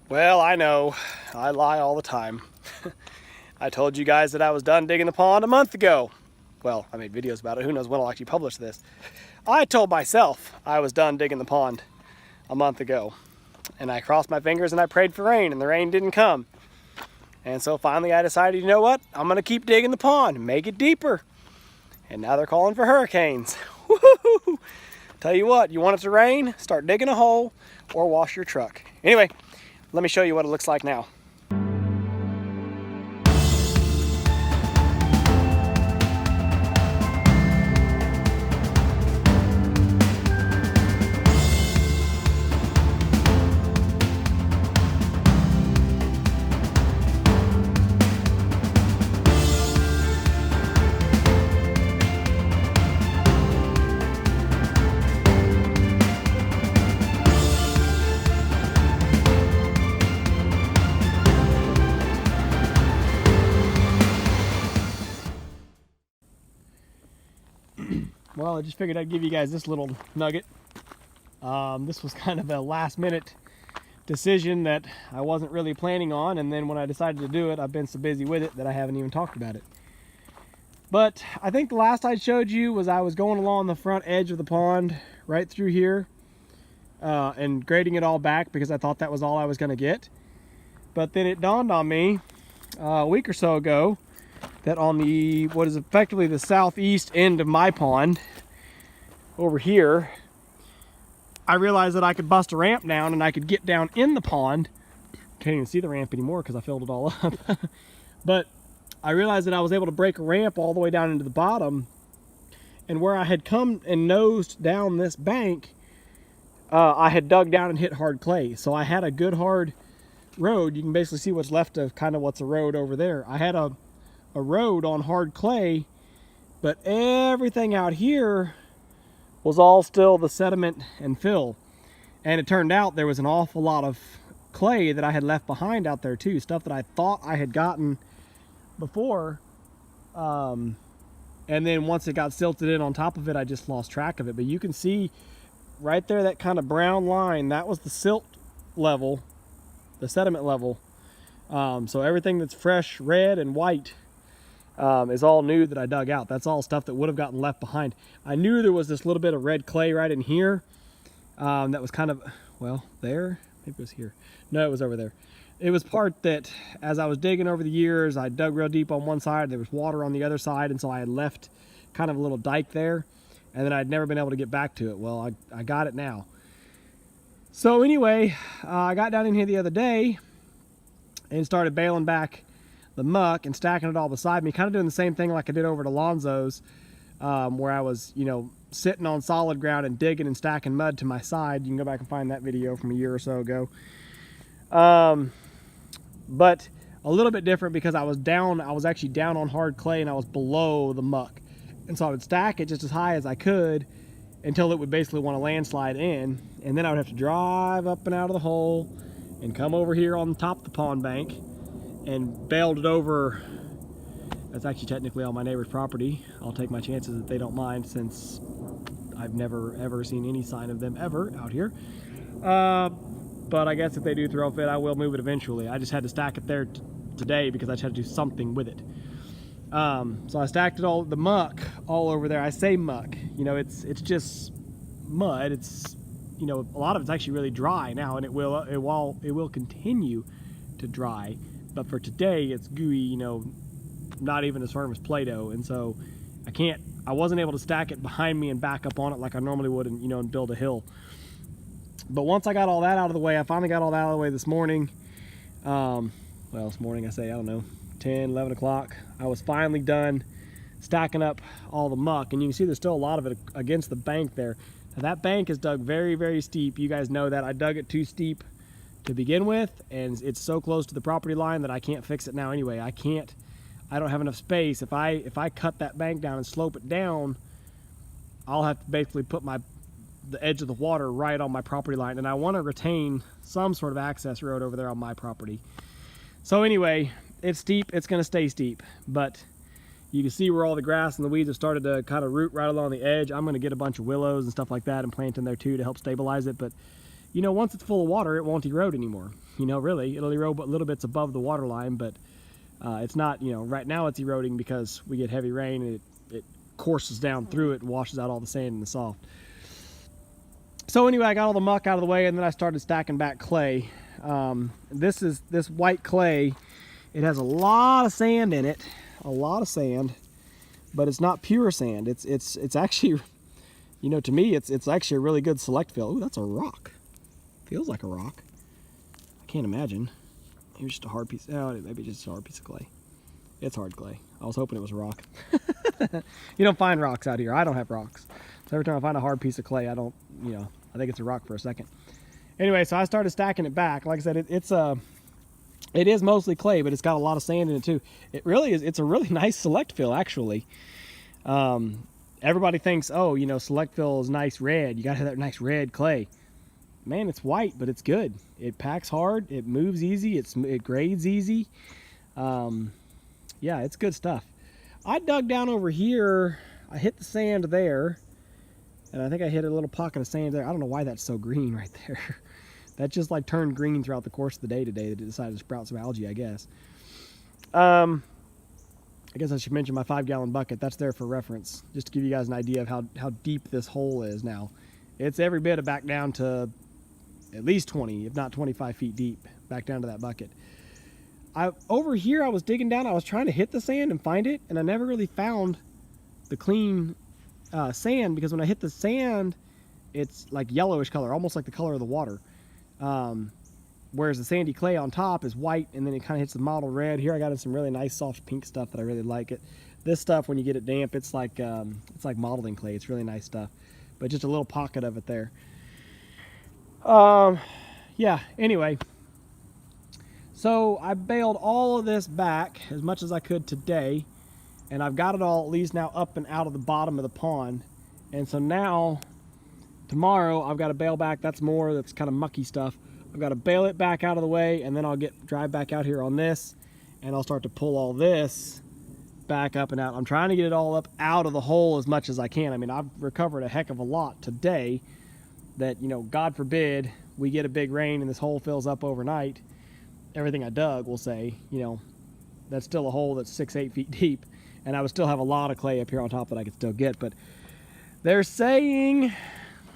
Well, I know. I lie all the time. I told you guys that I was done digging the pond a month ago. Well, I made videos about it. Who knows when I'll actually publish this. I told myself I was done digging the pond a month ago. And I crossed my fingers and I prayed for rain, and the rain didn't come. And so finally I decided, you know what? I'm going to keep digging the pond and make it deeper. And now they're calling for hurricanes. Woo-hoo-hoo. Tell you what, you want it to rain? Start digging a hole or wash your truck. Anyway, let me show you what it looks like now. Well, I just figured I'd give you guys this little nugget. This was kind of a last minute decision that I wasn't really planning on, and then when I decided to do it, I've been so busy with it that I haven't even talked about it. But I think the last I showed you was I was going along the front edge of the pond right through here and grading it all back because I thought that was all I was going to get. But then it dawned on me a week or so ago that on the, what is effectively the southeast end of my pond, over here, I realized that I could bust a ramp down and I could get down in the pond. Can't even see the ramp anymore because I filled it all up. But I realized that I was able to break a ramp all the way down into the bottom, and where I had come and nosed down this bank, I had dug down and hit hard clay. So I had a good hard road. You can basically see what's left of kind of what's a road over there. I had a road on hard clay, but everything out here was all still the sediment and fill. And it turned out there was an awful lot of clay that I had left behind out there too, stuff that I thought I had gotten before, and then once it got silted in on top of it, I just lost track of it. But you can see right there, that kind of brown line, that was the silt level, the sediment level. So everything that's fresh red and white is all new that I dug out. That's all stuff that would have gotten left behind. I knew there was this little bit of red clay right in here that was kind of, well, there, maybe it was here. No, it was over there. It was part that as I was digging over the years, I dug real deep on one side, there was water on the other side, and so I had left kind of a little dike there, and then I'd never been able to get back to it. Well, I got it now. So anyway, I got down in here the other day and started bailing back the muck and stacking it all beside me, kind of doing the same thing like I did over at Alonzo's, where I was, you know, sitting on solid ground and digging and stacking mud to my side. You can go back and find that video from a year or so ago. But a little bit different because I was actually down on hard clay and I was below the muck. And so I would stack it just as high as I could until it would basically want to landslide in. And then I would have to drive up and out of the hole and come over here on the top of the pond bank and bailed it over. That's actually technically on my neighbor's property. I'll take my chances that they don't mind, since I've never ever seen any sign of them ever out here. But I guess if they do throw a fit, I will move it eventually. I just had to stack it there today because I just had to do something with it. So I stacked it all, the muck all over there. I say muck, you know, it's just mud. It's, you know, a lot of it's actually really dry now, and it will continue to dry. But for today, it's gooey, you know, not even as firm as Play-Doh. And so I wasn't able to stack it behind me and back up on it like I normally would, and, you know, and build a hill. But once I got all that out of the way, I finally got all that out of the way this morning. Well, this morning, I say, I don't know, 10, 11 o'clock. I was finally done stacking up all the muck. And you can see there's still a lot of it against the bank there. Now, that bank is dug very, very steep. You guys know that. I dug it too steep to begin with, and it's so close to the property line that I can't fix it now anyway. I don't have enough space. If I cut that bank down and slope it down, I'll have to basically put the edge of the water right on my property line, and I want to retain some sort of access road over there on my property. So anyway, it's steep, it's going to stay steep, but you can see where all the grass and the weeds have started to kind of root right along the edge. I'm going to get a bunch of willows and stuff like that and plant in there too to help stabilize it. But you know, once it's full of water, it won't erode anymore. You know, really, it'll erode little bits above the water line, but it's not, you know, right now it's eroding because we get heavy rain and it courses down through it and washes out all the sand and the soft. So anyway, I got all the muck out of the way, and then I started stacking back clay. This white clay. It has a lot of sand in it, a lot of sand, but it's not pure sand. It's actually, you know, to me, it's actually a really good select fill. Ooh, that's a rock. Feels like a rock. I can't imagine. Here's just a hard piece. Oh, maybe just a hard piece of clay. It's hard clay. I was hoping it was a rock. You don't find rocks out here. I don't have rocks. So every time I find a hard piece of clay, I don't, you know, I think it's a rock for a second. Anyway, so I started stacking it back. Like I said, it is mostly clay, but it's got a lot of sand in it too. It really is. It's a really nice select fill, actually. Everybody thinks, oh, you know, select fill is nice red. You got to have that nice red clay. Man, it's white, but it's good. It packs hard. It moves easy. It grades easy. Yeah, it's good stuff. I dug down over here. I hit the sand there, and I think I hit a little pocket of sand there. I don't know why that's so green right there. That just like turned green throughout the course of the day today. That it decided to sprout some algae, I guess. I guess I should mention my 5-gallon bucket. That's there for reference, just to give you guys an idea of how deep this hole is now. It's every bit of back down to at least 20, if not 25 feet deep, back down to that bucket. Over here, I was digging down. I was trying to hit the sand and find it, and I never really found the clean sand, because when I hit the sand, it's like yellowish color, almost like the color of the water. Whereas the sandy clay on top is white, and then it kind of hits the mottled red. Here I got in some really nice soft pink stuff that I really like. This stuff, when you get it damp, it's like modeling clay. It's really nice stuff, but just a little pocket of it there. Yeah, anyway, so I baled all of this back as much as I could today, and I've got it all at least now up and out of the bottom of the pond. And so now tomorrow I've got to bale back. That's kind of mucky stuff. I've got to bale it back out of the way, and then I'll drive back out here on this, and I'll start to pull all this back up and out. I'm trying to get it all up out of the hole as much as I can. I mean, I've recovered a heck of a lot today. That, you know, God forbid we get a big rain and this hole fills up overnight. Everything I dug, we'll say, you know, that's still a hole that's 6-8 feet deep, and I would still have a lot of clay up here on top that I could still get. But they're saying,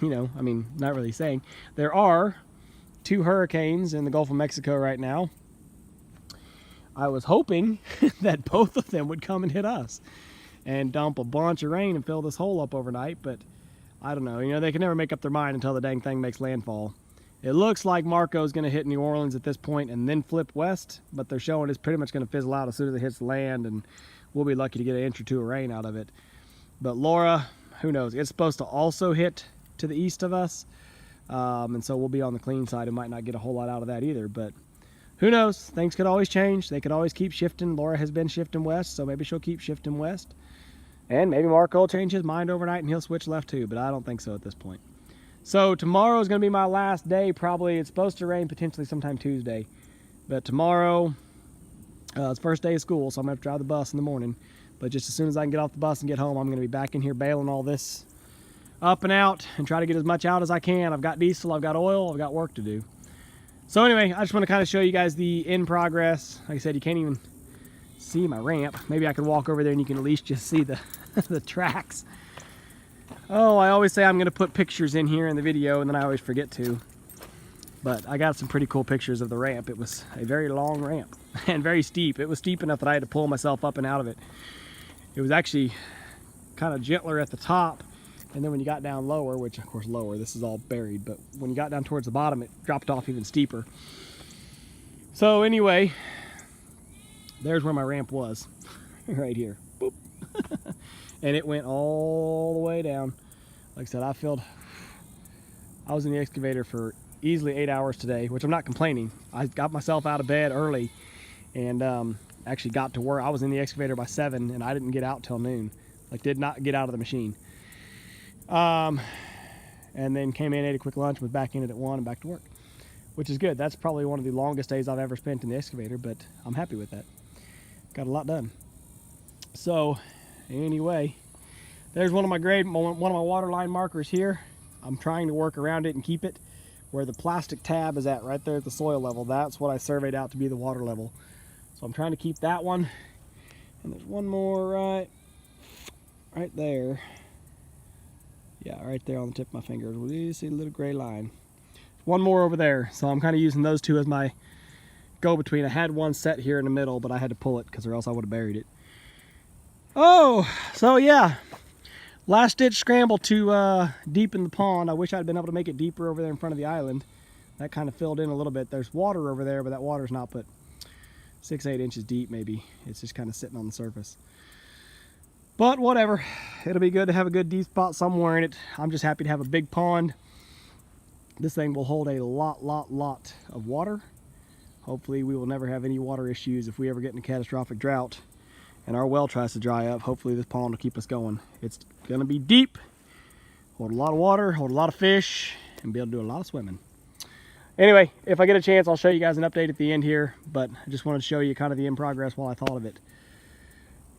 you know, I mean, not really saying, there are 2 hurricanes in the Gulf of Mexico right now. I was hoping that both of them would come and hit us and dump a bunch of rain and fill this hole up overnight, but I don't know. You know, they can never make up their mind until the dang thing makes landfall. It looks like Marco's going to hit New Orleans at this point and then flip west, but they're showing it's pretty much going to fizzle out as soon as it hits land, and we'll be lucky to get an inch or 2 of rain out of it. But Laura, who knows? It's supposed to also hit to the east of us, and so we'll be on the clean side. It might not get a whole lot out of that either, but who knows? Things could always change. They could always keep shifting. Laura has been shifting west, so maybe she'll keep shifting west. And maybe Marco will change his mind overnight and he'll switch left too, but I don't think so at this point. So tomorrow is going to be my last day. Probably it's supposed to rain potentially sometime Tuesday. But tomorrow, it's first day of school, so I'm going to have to drive the bus in the morning. But just as soon as I can get off the bus and get home, I'm going to be back in here baling all this up and out and try to get as much out as I can. I've got diesel, I've got oil, I've got work to do. So anyway, I just want to kind of show you guys the in progress. Like I said, you can't even see my ramp. Maybe I could walk over there and you can at least just see the the tracks. Oh, I always say I'm going to put pictures in here in the video, and then I always forget to. But I got some pretty cool pictures of the ramp. It was a very long ramp and very steep. It was steep enough that I had to pull myself up and out of it. It was actually kind of gentler at the top, and then when you got down lower, which of course lower, this is all buried, but when you got down towards the bottom, it dropped off even steeper. So anyway, there's where my ramp was, right here. Boop. And it went all the way down. Like I said, I was in the excavator for easily 8 hours today, which I'm not complaining. I got myself out of bed early and actually got to work. I was in the excavator by 7 and I didn't get out till noon. Like, did not get out of the machine. And then came in, ate a quick lunch, was back in it at 1 and back to work, which is good. That's probably one of the longest days I've ever spent in the excavator, but I'm happy with that. Got a lot done. So anyway, there's one of my water line markers here. I'm trying to work around it and keep it where the plastic tab is at, right there at the soil level. That's what I surveyed out to be the water level. So I'm trying to keep that one. And there's one more right there. Yeah, right there on the tip of my finger. You see a little gray line. One more over there. So I'm kind of using those two as my go-between. I had one set here in the middle, but I had to pull it because or else I would have buried it. Oh, so yeah. Last ditch scramble to deepen the pond. I wish I'd been able to make it deeper over there in front of the island. That kind of filled in a little bit. There's water over there, but that water's not but 6-8 inches deep maybe. It's just kind of sitting on the surface. But whatever, it'll be good to have a good deep spot somewhere in it. I'm just happy to have a big pond. This thing will hold a lot of water. Hopefully we will never have any water issues if we ever get in a catastrophic drought and our well tries to dry up. Hopefully this pond will keep us going. It's gonna be deep, hold a lot of water, hold a lot of fish, and be able to do a lot of swimming. Anyway, if I get a chance, I'll show you guys an update at the end here, but I just wanted to show you kind of the in progress while I thought of it.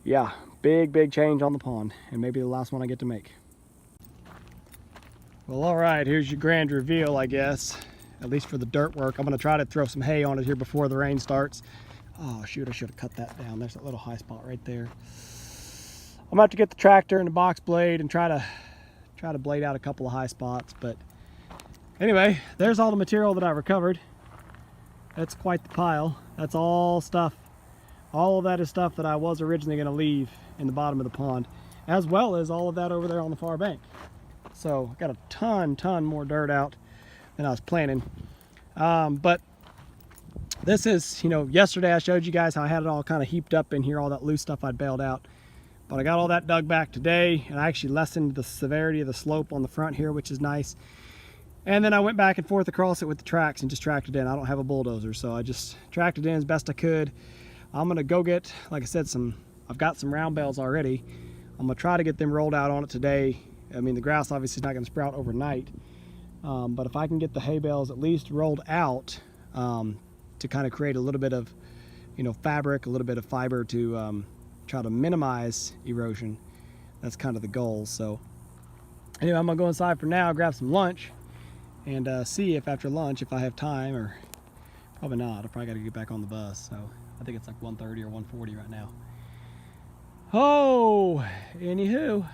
Yeah, big change on the pond, and maybe the last one I get to make. Well, all right, here's your grand reveal, I guess, at least for the dirt work. I'm gonna try to throw some hay on it here before the rain starts. Oh shoot, I should have cut that down. There's that little high spot right there. I'm gonna have to get the tractor and the box blade and try to blade out a couple of high spots, but anyway, there's all the material that I recovered. That's quite the pile. That's all stuff. All of that is stuff that I was originally gonna leave in the bottom of the pond, as well as all of that over there on the far bank. So I got a ton more dirt out than I was planning. But this is, you know, yesterday I showed you guys how I had it all kind of heaped up in here, all that loose stuff I'd bailed out. But I got all that dug back today, and I actually lessened the severity of the slope on the front here, which is nice. And then I went back and forth across it with the tracks and just tracked it in. I don't have a bulldozer, so I just tracked it in as best I could. I'm gonna go get, like I said, I've got some round bales already. I'm gonna try to get them rolled out on it today. I mean, the grass obviously is not gonna sprout overnight. But if I can get the hay bales at least rolled out to kind of create a little bit of, you know, fabric, a little bit of fiber to try to minimize erosion, that's kind of the goal. So anyway, I'm gonna go inside for now, grab some lunch, and see if after lunch, if I have time, or probably not. I probably gotta get back on the bus. So I think it's like 1:30 or 1:40 right now. Oh, anywho,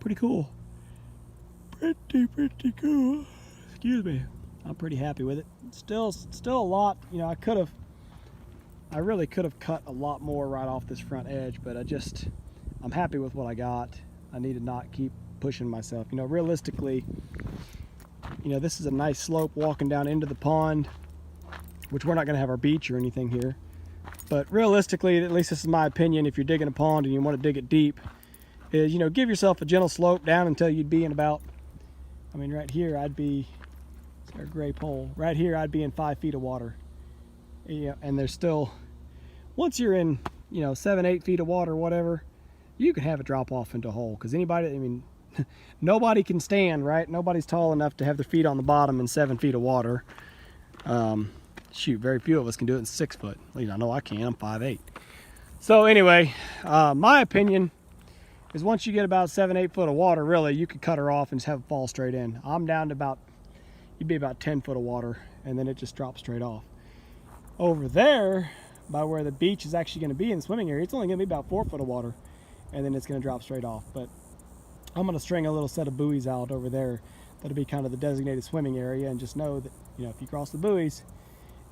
pretty cool. Pretty cool. Excuse me. I'm pretty happy with it. Still a lot. You know, I really could have cut a lot more right off this front edge, but I'm happy with what I got. I need to not keep pushing myself. You know, realistically, you know, this is a nice slope walking down into the pond, which we're not going to have our beach or anything here. But realistically, at least this is my opinion, if you're digging a pond and you want to dig it deep, is, you know, give yourself a gentle slope down until you'd be in about, I mean, right here I'd be, it's our gray pole, right here I'd be in 5 feet of water. Yeah, and there's still, once you're in, you know, 7-8 feet of water, whatever, you can have it drop off into a hole. Because anybody, I mean, nobody can stand, right? Nobody's tall enough to have their feet on the bottom in 7 feet of water. Shoot, very few of us can do it in 6 foot. At least I know I can. I'm 5'8". So anyway, my opinion is once you get about 7-8 foot of water, really, you could cut her off and just have it fall straight in. I'm down to about, you'd be about 10 foot of water, and then it just drops straight off. Over there, by where the beach is actually going to be in the swimming area, it's only going to be about 4 foot of water, and then it's going to drop straight off. But I'm going to string a little set of buoys out over there. That'll be kind of the designated swimming area, and just know that, you know, if you cross the buoys,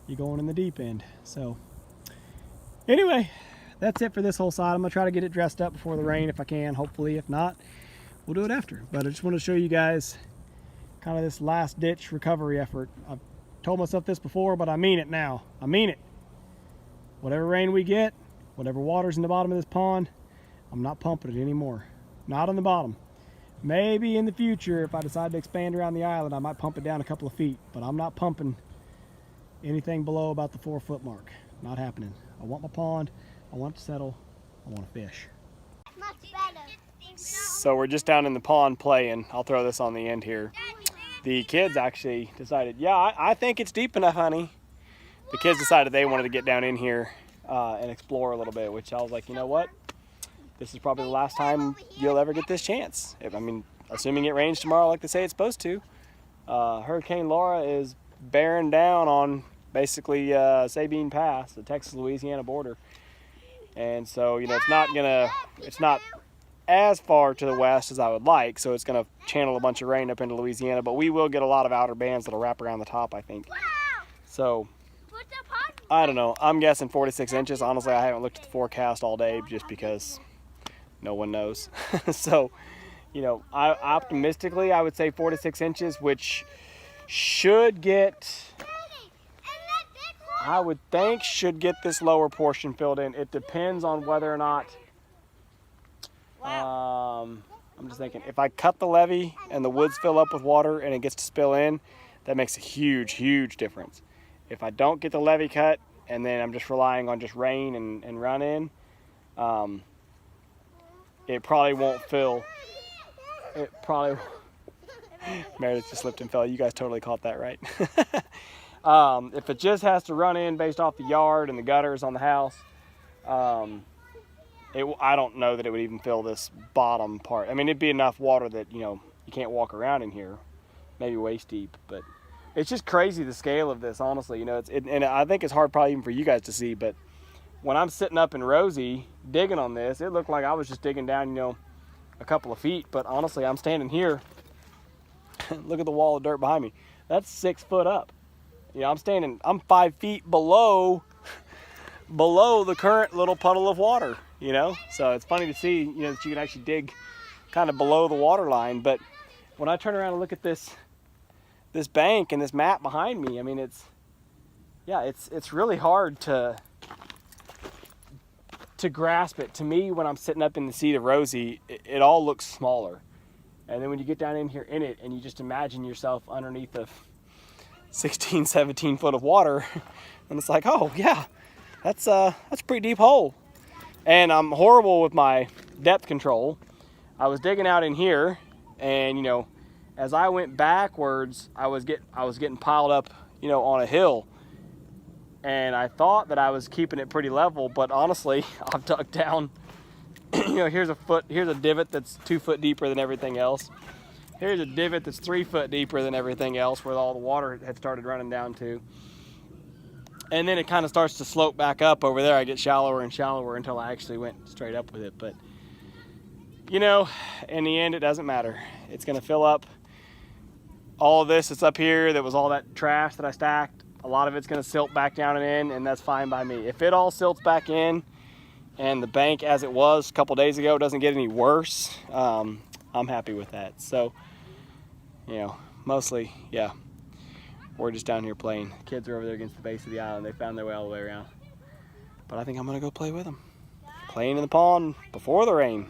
you're going in the deep end. So anyway, that's it for this whole side. I'm gonna try to get it dressed up before the rain if I can. Hopefully, if not, we'll do it after. But I just want to show you guys kind of this last ditch recovery effort. I've told myself this before, but I mean it now. I mean it. Whatever rain we get, whatever water's in the bottom of this pond, I'm not pumping it anymore. Not on the bottom. Maybe in the future, if I decide to expand around the island, I might pump it down a couple of feet, but I'm not pumping anything below about the 4 foot mark. Not happening. I want my pond, I want it to settle, I want to fish. Much better. So we're just down in the pond playing. I'll throw this on the end here. The kids actually decided, yeah, I think it's deep enough, honey. The kids decided they wanted to get down in here and explore a little bit, which I was like, you know what? This is probably the last time you'll ever get this chance. I mean, assuming it rains tomorrow like they say it's supposed to, Hurricane Laura is bearing down on basically Sabine Pass, the Texas-Louisiana border. And so, you know, it's not as far to the west as I would like, so it's going to channel a bunch of rain up into Louisiana, but we will get a lot of outer bands that'll wrap around the top, I think. So, I don't know. I'm guessing 46 inches. Honestly, I haven't looked at the forecast all day just because no one knows. So, you know, optimistically, I would say 46 inches, which should get, I would think, should get this lower portion filled in. It depends on whether or not, I'm just thinking, if I cut the levee and the woods fill up with water and it gets to spill in, that makes a huge, huge difference. If I don't get the levee cut and then I'm just relying on just rain and run in, it probably won't fill. It probably, Meredith just slipped and fell. You guys totally caught that, right? If it just has to run in based off the yard and the gutters on the house, I don't know that it would even fill this bottom part. I mean, it'd be enough water that, you know, you can't walk around in here, maybe waist deep, but it's just crazy the scale of this, honestly. You know, and I think it's hard probably even for you guys to see, but when I'm sitting up in Rosie digging on this, it looked like I was just digging down, you know, a couple of feet, but honestly, I'm standing here. Look at the wall of dirt behind me. That's 6 foot up. You know, I'm 5 feet below the current little puddle of water, you know? So it's funny to see, you know, that you can actually dig kind of below the water line. But when I turn around and look at this bank and this map behind me, I mean, it's really hard to grasp it. To me, when I'm sitting up in the seat of Rosie, it all looks smaller. And then when you get down in here in it and you just imagine yourself underneath the 16, 17 foot of water, and it's like, oh yeah, that's a pretty deep hole. And I'm horrible with my depth control. I was digging out in here, and you know, as I went backwards, I was getting piled up, you know, on a hill. And I thought that I was keeping it pretty level, but honestly, I've dug down. You know, here's a divot that's 2 foot deeper than everything else. Here's a divot that's 3 foot deeper than everything else, where all the water had started running down to. And then it kind of starts to slope back up over there. I get shallower and shallower until I actually went straight up with it. But, you know, in the end, it doesn't matter. It's going to fill up. All of this that's up here, that was all that trash that I stacked, a lot of it's going to silt back down and in, and that's fine by me. If it all silts back in and the bank as it was a couple days ago doesn't get any worse, I'm happy with that. So, you know, mostly, yeah, we're just down here playing. The kids are over there against the base of the island. They found their way all the way around. But I think I'm going to go play with them. Playing in the pond before the rain.